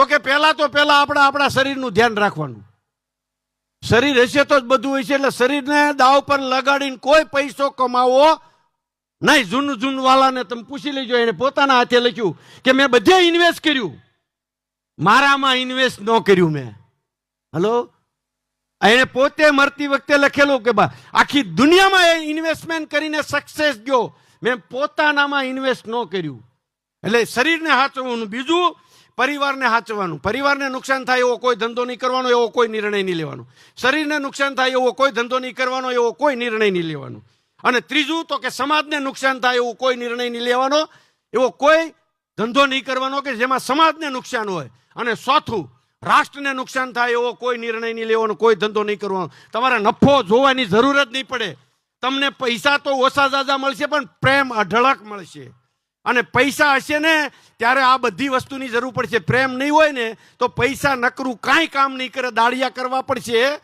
તો કે પહેલા આપણા શરીરનું ધ્યાન રાખવાનું. શરીર હશે તો જ બધું હોય છે. એટલે શરીરને દાવ પર લગાડીને કોઈ પૈસો કમાવો નહીં. જૂન વાળાને તમે પૂછી લેજો, એને પોતાના હાથે લખ્યું કે મેં બધે ઇન્વેસ્ટ કર્યું, મારામાં ઇન્વેસ્ટ ન કર્યું મેં. હલો, એને પોતે મરતી વખતે લખેલું કે આખી દુનિયામાં એ ઇન્વેસ્ટમેન્ટ કરીને સક્સેસ ગયો, મેં પોતાનામાં ઇન્વેસ્ટ ન કર્યું. એટલે શરીરને સાચવવાનું. બીજું, પરિવારને સાચવવાનું. પરિવારને નુકસાન થાય એવો કોઈ ધંધો નહીં કરવાનો, એવો કોઈ નિર્ણય નહીં લેવાનો. શરીરને નુકસાન થાય એવો કોઈ ધંધો નહીં કરવાનો, એવો કોઈ નિર્ણય નહીં લેવાનો. અને ત્રીજું તો કે સમાજને નુકસાન થાય એવો કોઈ નિર્ણય નહીં લેવાનો, એવો કોઈ ધંધો નહીં કરવાનો કે જેમાં સમાજને નુકસાન હોય. અને ચોથું, રાષ્ટ્રને નુકસાન થાય એવો કોઈ નિર્ણય નહીં લેવાનો, કોઈ ધંધો નહીં કરવાનો. તમારે નફો જોવાની જરૂર જ નહીં પડે. તમને પૈસા તો ઓછા ઝાઝા મળશે, પણ પ્રેમ અઢળક મળશે. અને પૈસા હશે ને ત્યારે આ બધી વસ્તુની જરૂર પડશે. પ્રેમ નહીં હોય ને તો પૈસા નકરું કાંઈ કામ નહીં કરે, દાળિયા કરવા પડશે.